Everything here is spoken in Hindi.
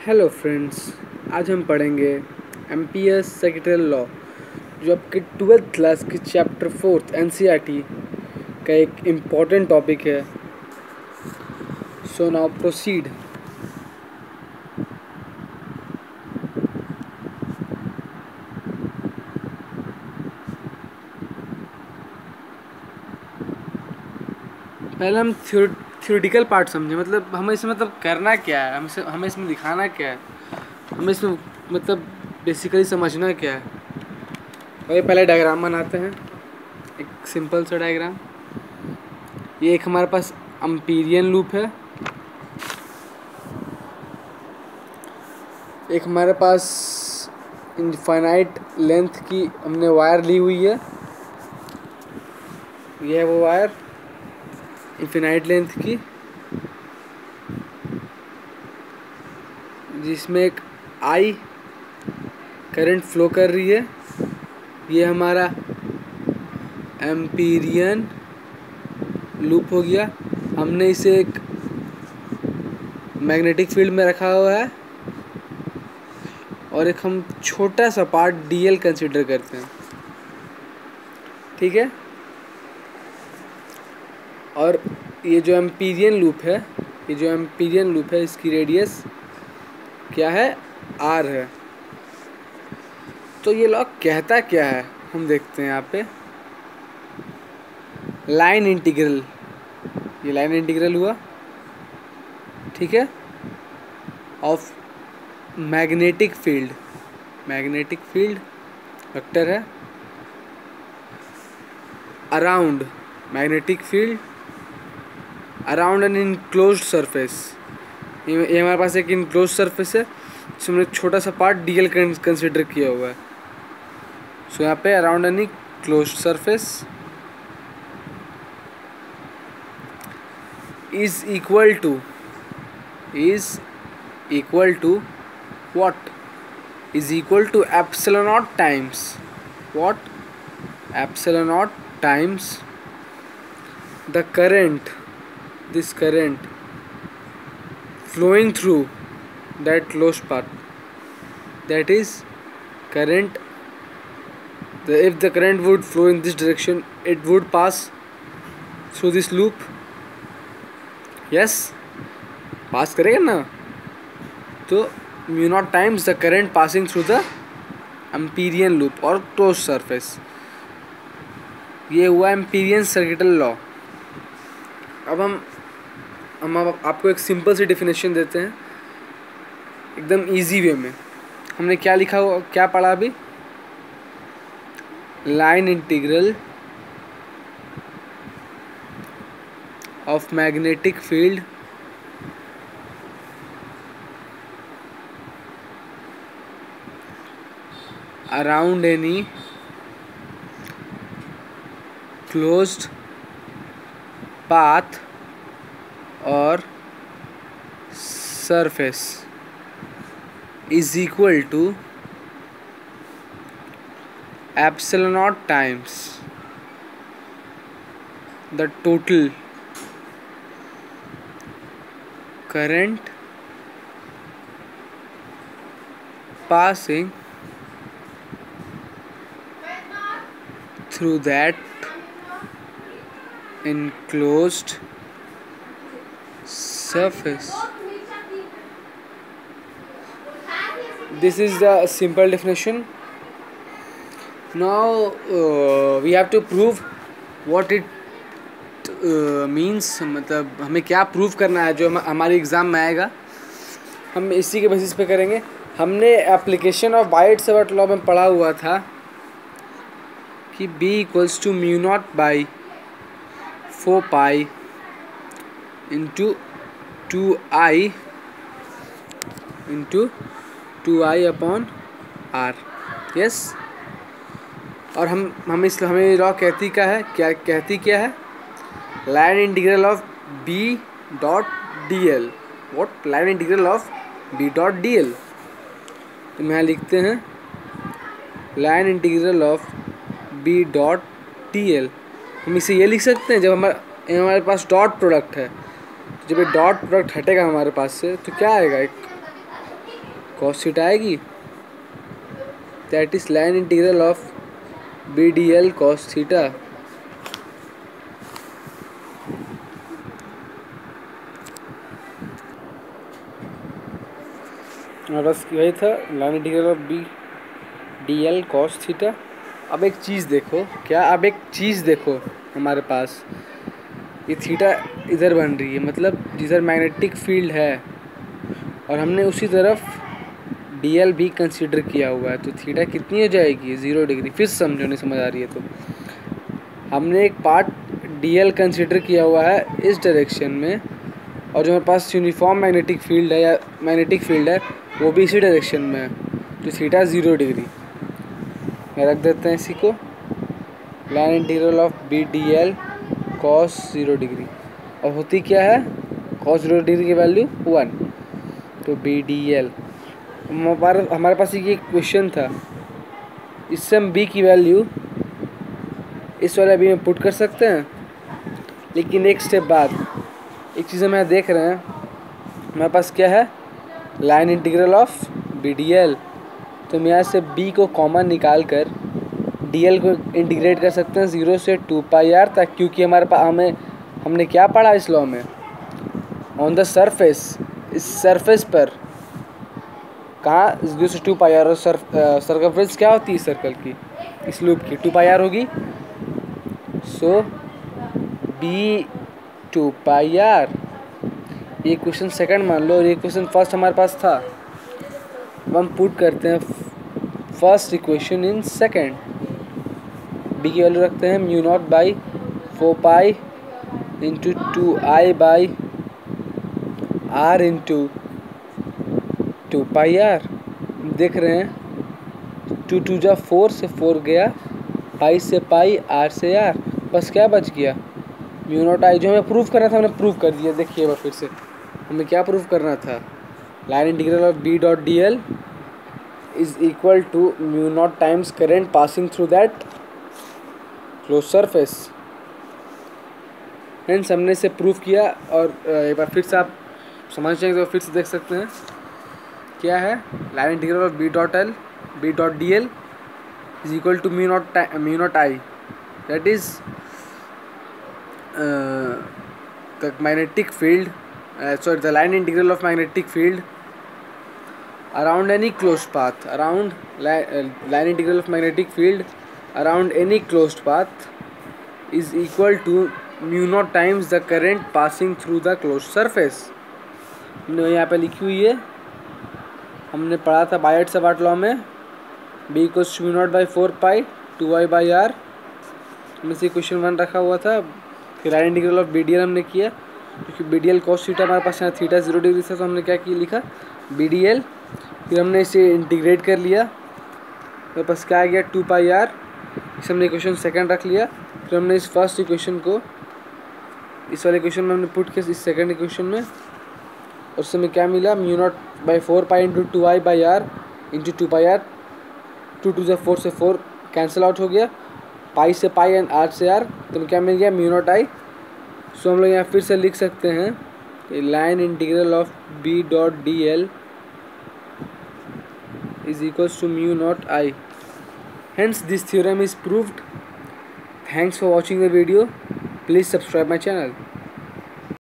हेलो फ्रेंड्स, आज हम पढ़ेंगे एमपीएस सेक्रेटरी लॉ जो आपके 12th क्लास की चैप्टर 4 एनसीईआरटी का एक इम्पॉर्टेंट टॉपिक है। So now proceed. पहले हम थ्योरेटिकल पार्ट समझें, मतलब हमें इसमें करना क्या है, हमें इसमें दिखाना क्या है, हमें इसमें बेसिकली समझना क्या है। और पहले डायग्राम बनाते हैं, एक सिंपल सा डायग्राम। ये एक हमारे पास एम्पीरियन लूप है, एक हमारे पास इनफाइनाइट लेंथ की हमने वायर ली हुई है। ये है वो वायर इनफाइनाइट लेंथ की, जिसमें एक आई करंट फ्लो कर रही है। ये हमारा एम्पीरियन लूप हो गया। हमने इसे एक मैग्नेटिक फील्ड में रखा हुआ है और एक हम छोटा सा पार्ट डीएल कंसीडर करते हैं, ठीक है। और ये जो एम्पीरियन लूप है, इसकी रेडियस क्या है, आर है। तो ये लॉ कहता क्या है, हम देखते हैं यहाँ पे। लाइन इंटीग्रल, ये लाइन इंटीग्रल हुआ, ठीक है, ऑफ मैग्नेटिक फील्ड वेक्टर है around magnetic field around an enclosed surface. ये हमारे पास एक इनक्लोज्ड सरफेस है जिसमें छोटा सा पार्ट डीएल कंसिडर किया हुआ है। सो यहाँ पे around an closed surface is equal to what? Is equal to epsilon naught times what? Epsilon naught times the current, this current flowing through that closed path, that is current. If the current would flow in this direction, it would pass through this loop. Yes, pass करेगा ना। तो mu naught times the current passing through the Amperian loop और क्लोज सरफेस। ये हुआ एम्पीरियन सर्किटल लॉ। अब हम आपको एक सिंपल सी डेफिनेशन देते हैं एकदम इजी वे में। हमने क्या लिखा हुआ, क्या पढ़ा अभी? Line integral of magnetic field around any closed path or surface is equal to epsilon naught times the total current passing through that enclosed surface. This is the simple definition. Now we have to prove what it means, मतलब हमें क्या प्रूव करना है जो हमारे एग्ज़ाम में आएगा, हम इसी के बेसिस पे करेंगे। हमने एप्लीकेशन ऑफ बायट-सवर्ट लॉ में पढ़ा हुआ था कि B equals to mu not by 4 pi into 2i upon R। Yes, और हमें लॉ कहती क्या है? Line integral of B dot DL। What? Line integral of B dot DL। तो यहाँ लिखते हैं line integral of B dot DL। हम इसे ये लिख सकते हैं, जब हमारे पास डॉट प्रोडक्ट है, जब ये डॉट प्रोडक्ट हटेगा हमारे पास से तो क्या आएगा? एक कॉस थीटा आएगी, that is line integral of B D L cos theta. बस यही था line integral of B D L cos theta. अब एक चीज़ देखो, क्या अब एक चीज़ देखो, हमारे पास ये थीटा इधर बन रही है, मतलब जिधर मैग्नेटिक फील्ड है और हमने उसी तरफ डी एल भी कंसीडर किया हुआ है, तो थीटा कितनी हो जाएगी 0 डिग्री। फिर समझो, नहीं समझ आ रही है तो हमने एक पार्ट डी एल कंसीडर किया हुआ है इस डायरेक्शन में, और जो हमारे पास यूनिफॉर्म मैग्नेटिक फील्ड है या मैग्नेटिक फील्ड है वो भी इसी डायरेक्शन में है, तो थीटा 0 डिग्री। मैं रख देते हैं इसी को, line integral of B D L cos 0 degree. अब होती क्या है, कॉस 0 डिग्री की वैल्यू 1, तो बी डी एल। हमारे पास ये क्वेश्चन था, इससे हम बी की वैल्यू इस वाले बी में पुट कर सकते हैं, लेकिन एक स्टेप बाद एक चीज़ हम यहाँ देख रहे हैं, हमारे पास क्या है, line integral of B D L. तो हम यहाँ से b को कॉमन निकाल कर dl को इंटीग्रेट कर सकते हैं 0 से 2 पाई आर तक, क्योंकि हमारे पास हमने क्या पढ़ा इस लॉ में, ऑन द सरफेस, इस सरफेस पर कहाँ 0 से 2 पाई आर, और सर्कमफ्रेंस क्या होती है सर्कल की, इस लूप की 2 पाई आर होगी, सो b 2 पाई आर। ये क्वेश्चन सेकंड मान लो और ये क्वेश्चन फर्स्ट हमारे पास था। अब हम पुट करते हैं first equation in second, B की वैल्यू रखते हैं mu not by 4 pi into 2 I by R into 2 pi R. देख रहे हैं 2 2 जा 4 से 4 गया, पाई से पाई, आर से आर, बस क्या बच गया म्यू नॉट आई। जो हमें प्रूफ करना था हमने प्रूफ कर दिया। देखिए बार फिर से हमें क्या प्रूफ करना था, line integral of B dot D L is equal to mu naught times current passing through that close surface. Friends हमने इसे प्रूफ किया, और एक बार फिर से आप समझ जाएंगे तो फिर से देख सकते हैं क्या है, line integral of B dot D L is equal to mu naught I, that is the magnetic field, sorry, the line integral of magnetic field around any closed path, line integral of magnetic field around any closed path is equal to mu naught times the current passing through the closed surface। हमने यहाँ पे लिखी हुई है, हमने पढ़ा था बायट-सवार्ट लॉ में, b equals to mu not by 4 pi 2i by R. हमने से क्वेश्चन 1 रखा हुआ था, फिर line integral of B D L हमने किया, क्योंकि B D L cos theta हमारे पास यहाँ थीटा 0 डिग्री था, तो हमने क्या किया, लिखा बी डी एल, फिर हमने इसे इंटीग्रेट कर लिया, मेरे पास क्या आ गया 2 पाई आर। इसे हमने इक्वेशन सेकंड रख लिया, फिर हमने इस फर्स्ट इक्वेशन को इस वाले इक्वेशन में हमने पुट किया इस सेकंड इक्वेशन में, और उससे हमें क्या मिला, mu not by 4 pi into 2i by R into 2 pi R, 2 2 से 4 से 4 कैंसिल आउट हो गया, पाई से पाई एंड आर से आर, तो हमें क्या मिल गया म्यू नॉट आई। सो हम लोग यहाँ फिर से लिख सकते हैं line integral of B dot D L is equals to mu naught I. Hence this theorem is proved. Thanks for watching the video. Please subscribe my channel.